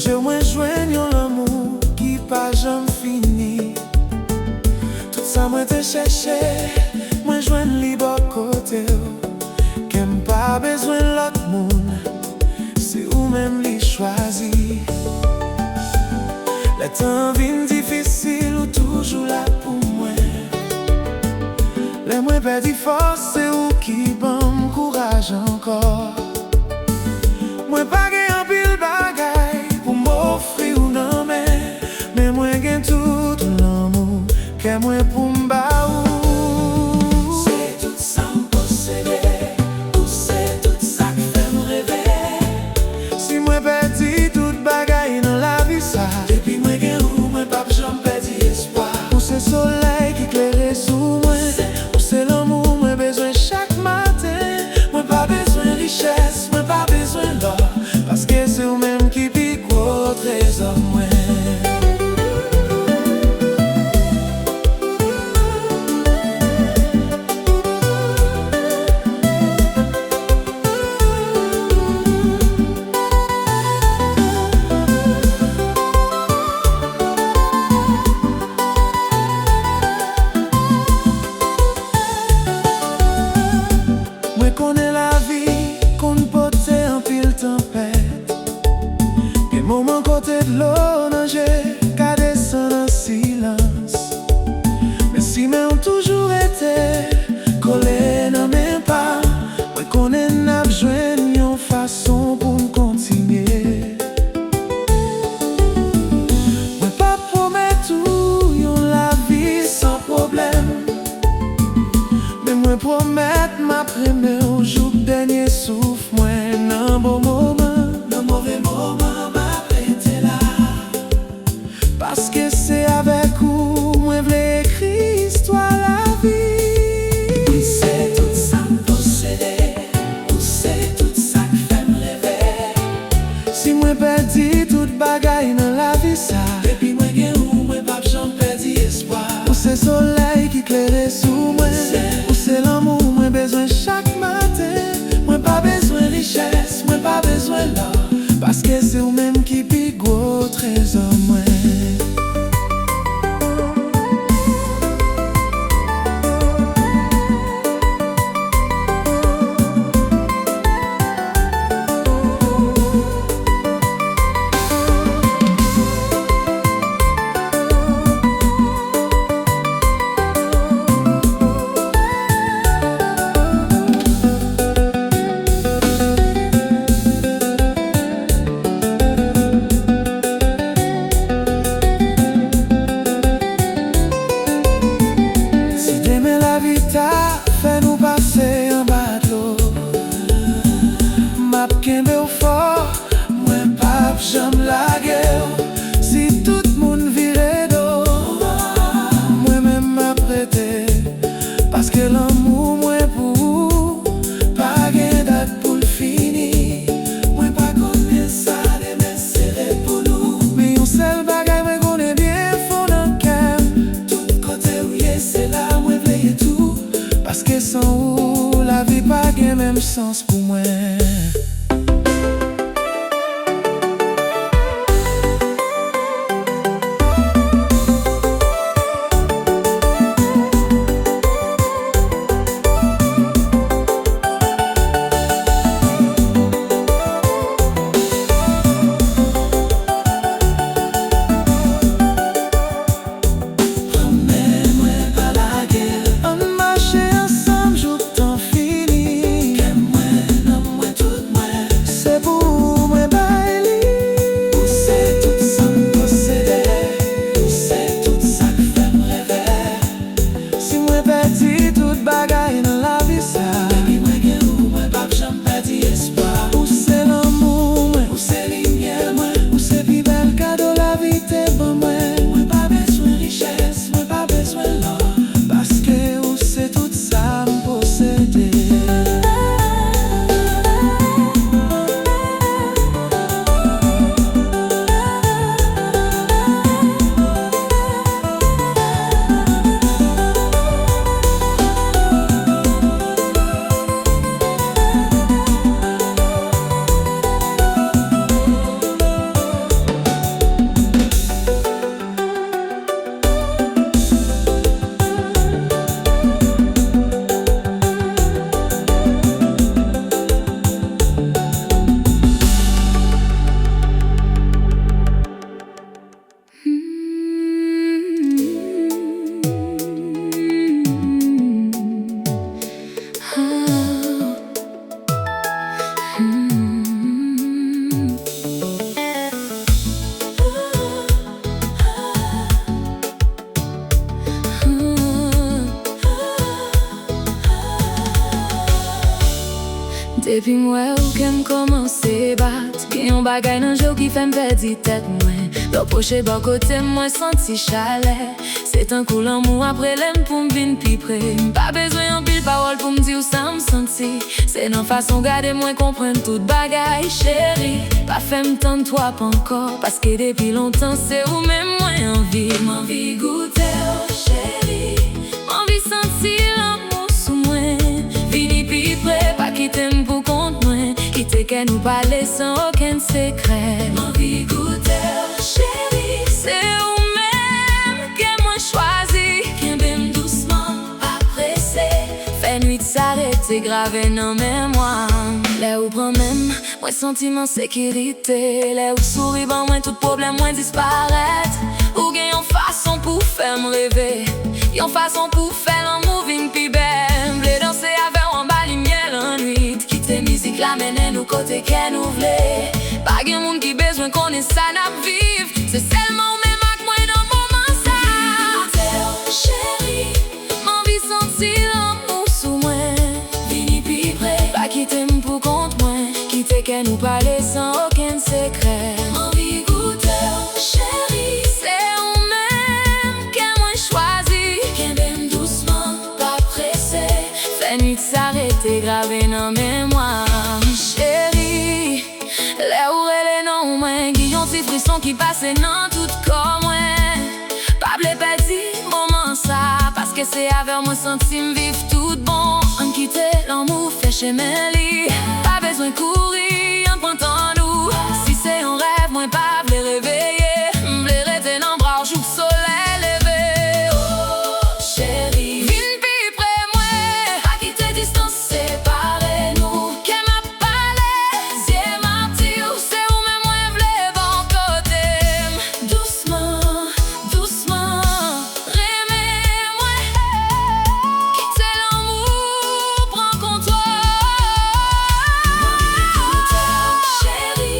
yeux moi joignent l'amour qui pas jamais fini. Tout ça moi te cherché, moi joigne libre côté. Qu'aime pas besoin l'autre monde, c'est ou même les choisi. Les temps viennent difficiles ou toujours là pour moi. Les moins perdu force, c'est ou qui bon courage encore. Moi pas gagne en pile bagaille pour m'offrir ou non mais moi gagne tout l'amour que moi pour m'baou. C'est tout ça m'posséder, ou c'est tout ça qui fait me rêver. Si moi perdu toute bagaille dans la vie ça, Depuis moi gagne ou moi pas jamais perdu espoir. ou c'est soleil qui éclaire sous moi, ou c'est l'amour moi besoin chaque matin. Moi pas besoin richesse, moi pas besoin d'or, parce que c'est vous même qui pique au trésor moi. Moi connais la vie, qu'on peut en pile tempête. Des moments côté de l'eau, nager, qu'à descendre en silence. Mais si mais on toujours été collé dans mes pas, moi connais n'a besoin d'une façon pour me continuer. Moi pas promettre tout, yon la vie sans problème. Mais moi promettre ma première jour dernier souffle, moi nan bon moment, Dans mauvais moment, m'a prêté là. parce que c'est avec vous, moi v'lais écrire histoire la vie. C'est tout ça m'posséder, ou c'est tout ça qui fait me rêver. Si moi perdi toute bagaille dans la vie ça, Depuis moi gagne ou moi pas jamais perdu espoir. ou c'est soleil qui éclaire sous moi, ou c'est l'amour moi besoin chaque matin. Moi pas besoin richesse, moi pas besoin l'or, parce que c'est vous même qui pique au trésor moi. Si demain la vie t'a fait nous passer en bas de l'eau, m'a kembe au fort, moi pas j'aime la guerre. Si tout le monde virait d'eau, moi-même m'a prêté, parce que l'amour moi pour vous, pas gain date pour le fini. Moi pas connaître ça, demain serré pour nous. Mais yon seul bagaille moi connais bien fond dans le cœur. Tout côté où y'a c'est là, moi veille tout. Parce que sans vous, la vie pas gain même sens pour moi. Promets-moi pas la guerre, On marchait ensemble, jour temps fini. qu'aime-moi Depi mwen ou kem komanse bat, gen yon bagay nan jò ki fèm perdi tèt mwen. Lò poche bo kote mwen santi chale, se tan kou l'amou apre lem pou m'vin pi pre. M'pa bezwen yon pil parol pou m'di ou sa m'santi, se nan fason gade mwen kompren tout bagay. Chéri, pa fèm tan t'wap ankor, paske depi lontan se ou men mwen anvi. M'anvi goute ou chéri, m'anvi santi l'amou sou mwen. Vini pi pre, pa kitem pou kont mwen, kite ken nou pale san oken sekret. M'anvi goute ou chéri, se ou men ke mwen chwazi. Kenbem doucement, pa presse, fè nuit s'arrête grave nan mémoire. Lè ou pran mèm, mwen sentiment sécurité. Lè ou souri ban mwen tout problème mwen disparet. Ou gen yon fason pou fèm rêver, yon fason pou fè l'amour vin pi bel. Vle danse ave ou an ba lumière an nuit, kite mizik la mènen nou kote ken nou vle. Pa gen moun ki bezwen konen sa nap viv, se selman ou men mak mwen nan mouman sa. Goute ou chéri, m'anvi santi l'amour sou mwen. Vini pi pre, pa kitem pou kont mwen, kite ken nou pale san oken sekret. M'anvi goute ou chéri, se ou men ke mwen chwazi. Kenbem doucement, pa presse, fè nuit s'arrête grave nan mémoire. Chéri, lè ou rele nan mwen, gi yon ti frisson ki pase nan tout kor mwen. Pa ble pedi moman sa, paske se ave mwen senti m'viv tout bon. An kite l'amour fè chemen li, pa bezwen kouri, an prantan nou. Si se yon rêve, mwen pa vle reveye, m'vle rete nan bra ou jouk soleil leve. Oh chéri, vin pi pre mwen, pa kite distance separe nou. Ke ma pale, zye marti ou se ou men mwen vle ban kotem. Doucement, doucement, reme mwen, kite l'amour pran kontoar. Chéri,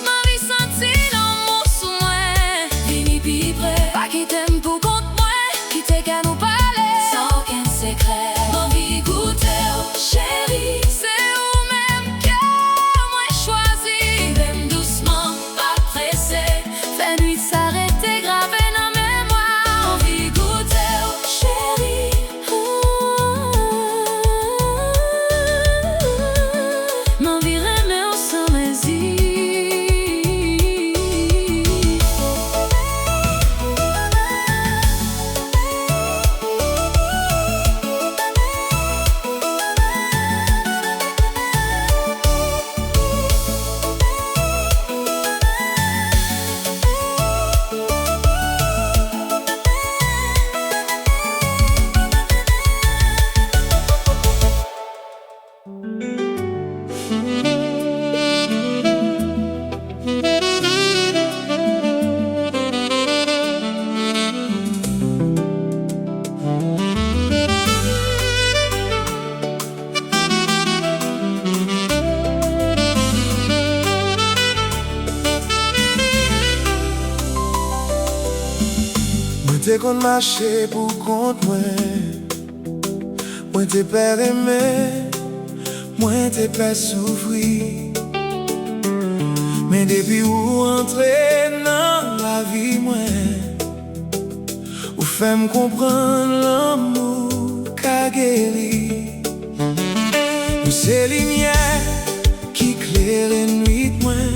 m'anvi santi l'amour sou mwen. Vini pi pre, pa kitem pou kont mwen, kite ken nou pale san oken sekret. M'anvi goute ou chéri, se ou men ke mwen chwazi. Kenbem doucement, pa presse, fè nuit s'arrête grave nan mémoire. M'anvi goute ou chéri, m'anvi reme ou san mezi. Mwen te kon mache pou kont mwen, mwen te pe reme, mwen te pe soufri. Men depi ou entre nan la vi mwen, ou fèm kompran l'amour ka geri. Ou se lumiè ki klere nuit mwen,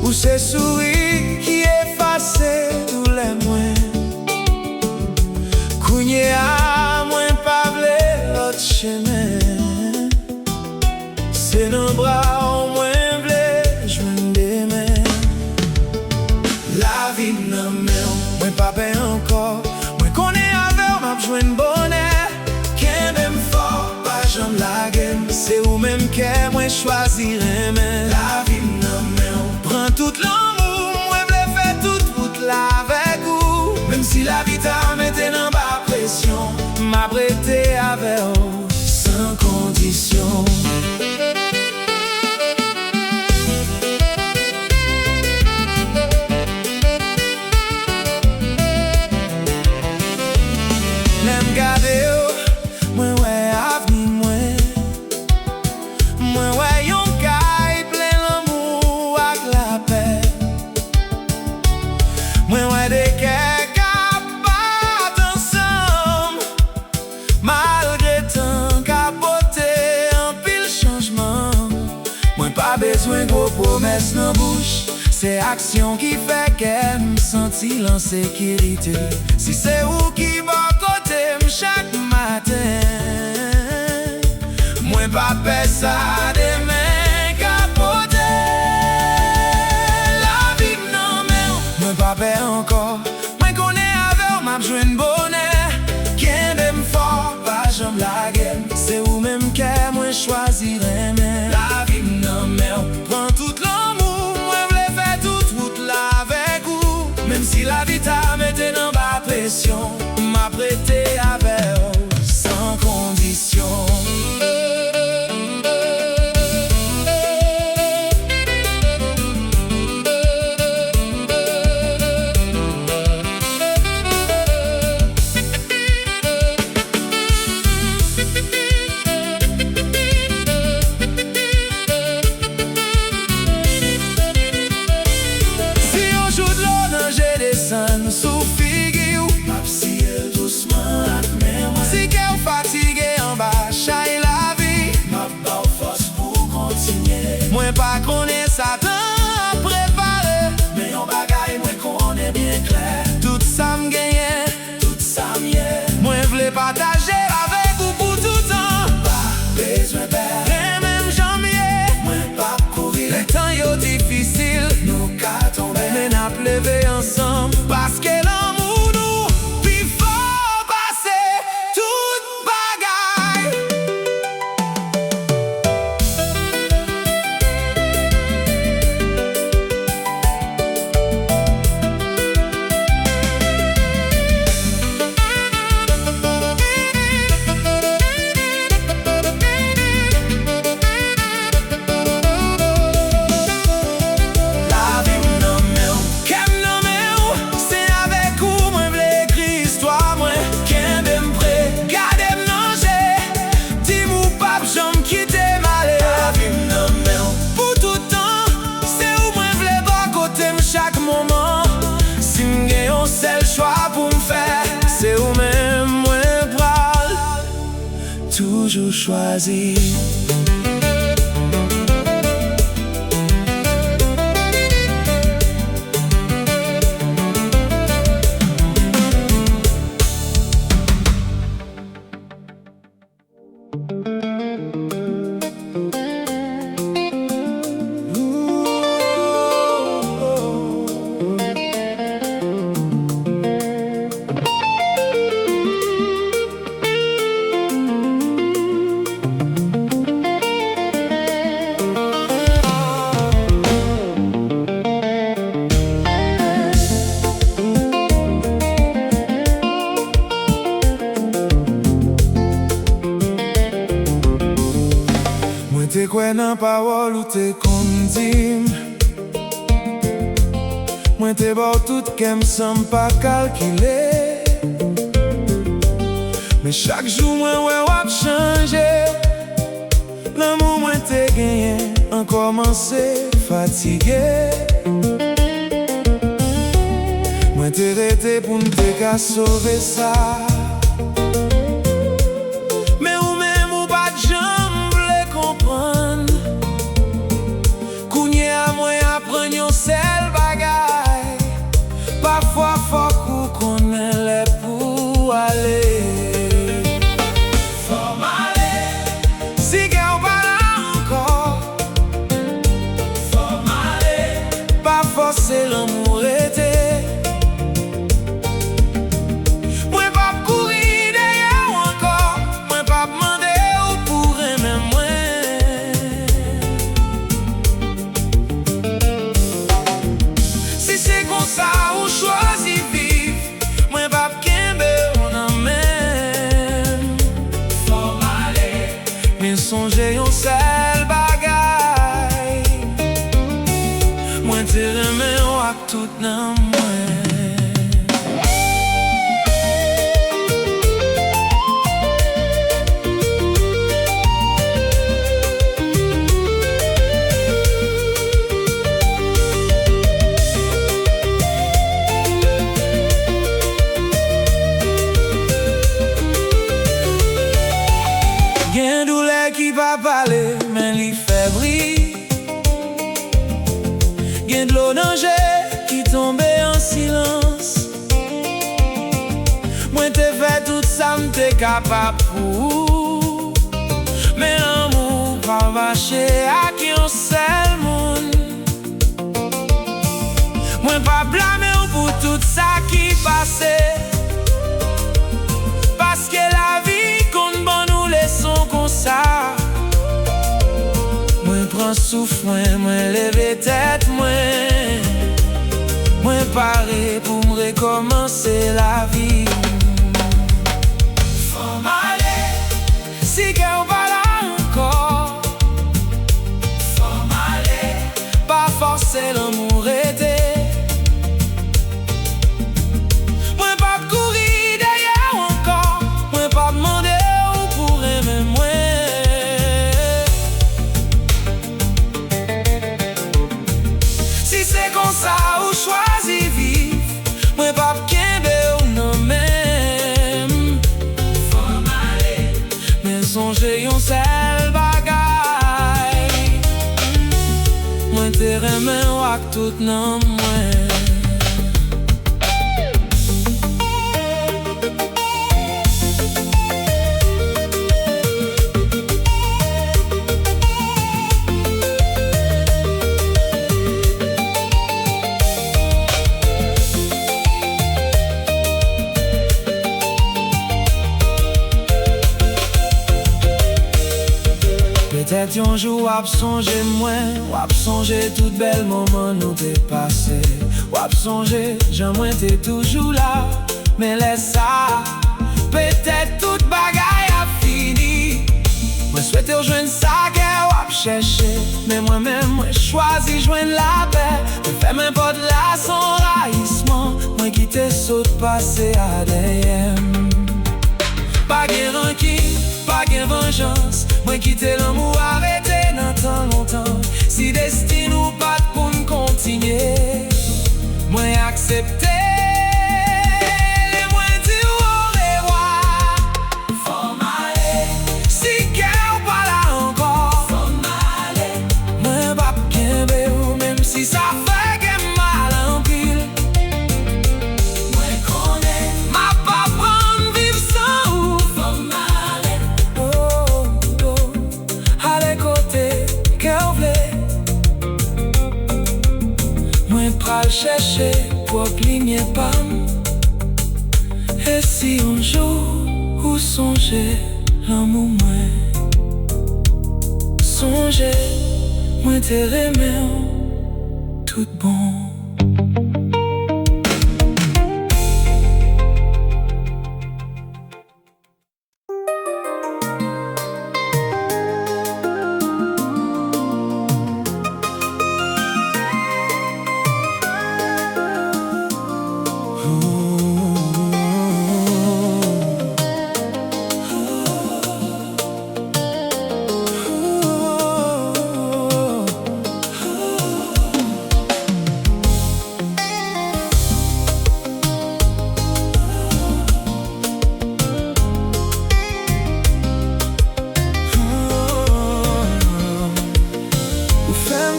ou se souri ki efase doule mwen. Kounye a mwen pa vle lot chemen, se nan bra ou mwen vle jwen demen. La vi nan men, mwen pa pe ankor, mwen kone ave ou map jwen bonè. Kenbem fort, pa jam lagem, se ou men ke mwen chwazi remen. La vi nan men, pran tout l'amour, mwen vle fè tout route la vek ou. Mem si la vi ta mette nan ba presyon, m'a prete ave ou, sans kondisyon. Lem gade ou, mwen wè avni mwen, caresse nan bouche, c'est action qui fait qu'elle me sentit en sécurité. Si c'est ou qui va côté chaque matin, moi pas peur ça demain capoter. La vie non mais moi pas peur encore. Moi connais avec m'a joindre bonheur. Qu'un dem fort pas j'aime la guerre. C'est ou même que moi choisirais mais la vie non mais prend tout l'amour. Moi v'le faire toute route là avec vous. Même si la vie t'a mette dans bas pression, m'a prêté avec sans condition. Sous figure, m'a p'siel doucement admire moi. Si qu'elle fatigué en bas, chaille la vie, m'a pas force pour continuer. Moi pas connaît Satan à préparer, mais en bagaille moi connais bien clair. Tout ça m'gagne, tout ça m'yait. Moi v'le partager avec vous pour tout temps. Pas besoin perdre, et même janvier. Moi pas courir, les temps yo difficile, nous qu'à tomber, mais n'a levé ensemble. Parce que l'amour nous, puis faut passer toute bagaille. La vie non mais qu'aime non mais c'est avec où moi v'le écrit histoire moi qu'un dem prêt gardez m'nanger dis-moi pas j'aime quitter malé. La vie non mais pour tout temps c'est où moi v'le pas côté chaque moment. Si m'gagne un seul choix pour m'faire, c'est où même moi pral toujours choisir. T'es quoi nan parole ou t'es kon dim. Moi t'es bon tout qu'aime sans pas calculer. Mais chaque jour moi ouais wap changer. L'amour moi t'es gagné, en commencé fatigué. Moi t'es resté pour m'te qu'à sauver ça. Mais ou même ou pas de jambe comprendre. Kounye à moi apprendre yon seul bagay. Parfois faut qu'on connaît les pour aller. Faut m'aller. Si qu'elle pas là encore. Faut m'aller. Pas forcer l'amour était. Moi pas courir derrière encore. Moi pas demander ou pour aimer moi. Si c'est comme ça ou choisi vivre, moi pas kembe on en même. Faut m'aller. Mais songer yon seul bagay. Moi te remè wak tout nan moi. Gen douleur qui va parler, mais li fait bruit. gros danger qui tombait en silence. Moi t'ai fait tout ça, m'te capable pour. Mais l'amour pas marché à qui on seul monde. Moi pas blâmer pour tout ça qui passait. Parce que la vie compte bon nous laissons comme ça. Moi prends souffle, moi lever tête, moi paré pour me recommencer la vie. Faut m'aller, Si qu'on pas là encore, faut m'aller, pas forcer l'amour aider. Moi pas courir derrière encore, moi pas demander où pour aimer moi. Si c'est comme ça ou choisi vivre, moi pas kembe ou non même. faut m'aller, Mais songez yon seul bagay, moi te remen wak tout nan mwen. Peut-être yon jour wap songe mwen, wap songe tout bel moment nous t'es passé. Wap songe, jan mwen t'es toujours là, mais laisse ça. Peut-être tout bagay a fini. Moi souhaite rejoindre ça que wap chercher, mais moi-même moi choisi joindre la paix. Me fait m'importe là son raillissement, moi qui t'ai saute passé à derrière. Pas de rancune, pas de vengeance. Moi quitter l'amour arrêté dans tant longtemps. Si destin ou pas pour me continuer, moi accepter. Moi dire au revoir. faut m'aller, Si qu'elle pas là encore, faut m'aller, moi pas bien ou même si ça fait que mal en pile. moi connais, Ma pas prendre vivre sans ou. faut m'aller, Oh, oh, à les côtés, qu'elle voulait. Moi pral chercher pour plier pam. Et si un jour ou songer l'amour moi, songer moi te remer tout bon.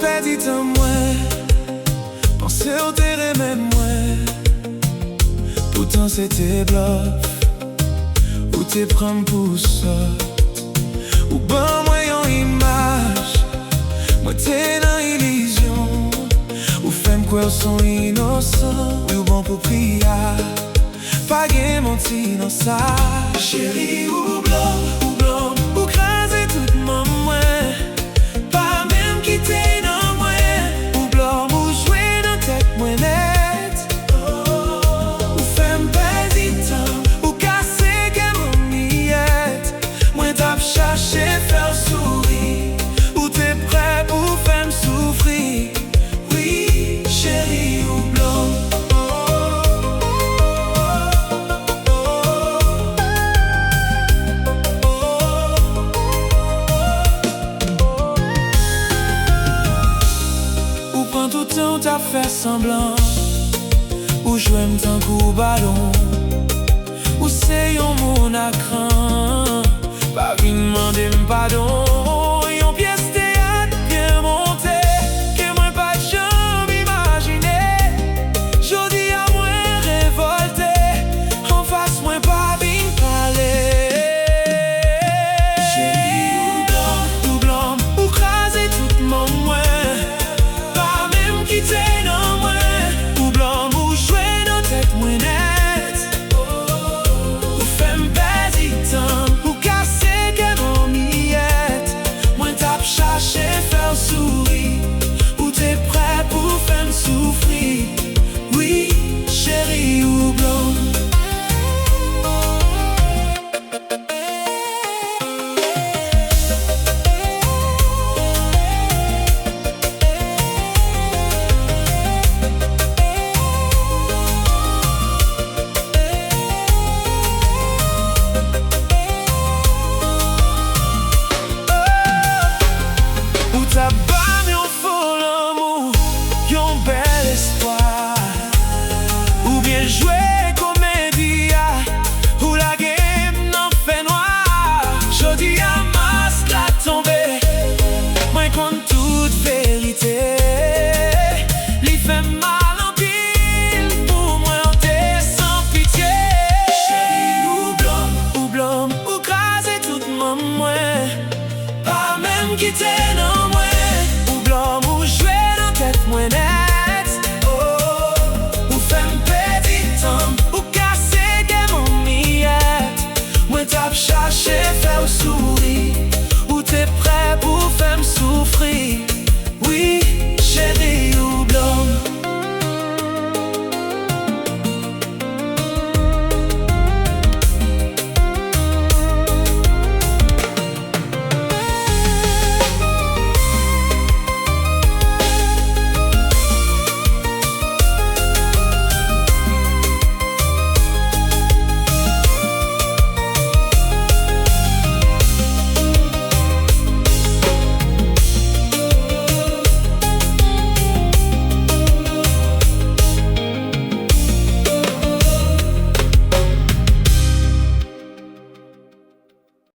Petit en moi, penser au terrain même moi. Pourtant c'était bluff, ou t'es prendre pour ça. Ou ben moi yon image, moi t'es dans illusion. Ou femme quoi sont innocents, ou bon pour prier. Pas gain menti dans ça. Chérie ou blanc, ou craser tout mon moi. Pas même quitter non moi. Ou blanc, ou jouer dans tête moi net. Ou femme petit temps, ou casser que mon miette. Moi t'as cherché faire sourire. Ou t'es prêt pour faire souffrir. Oui, chérie ou blanc. T'as fait semblant, ou jouer tant qu'au ballon, ou c'est yon mon accran, pas vin demander pardon, yon pièce théâtre bien montée, que moi pas jamais imaginer. jouer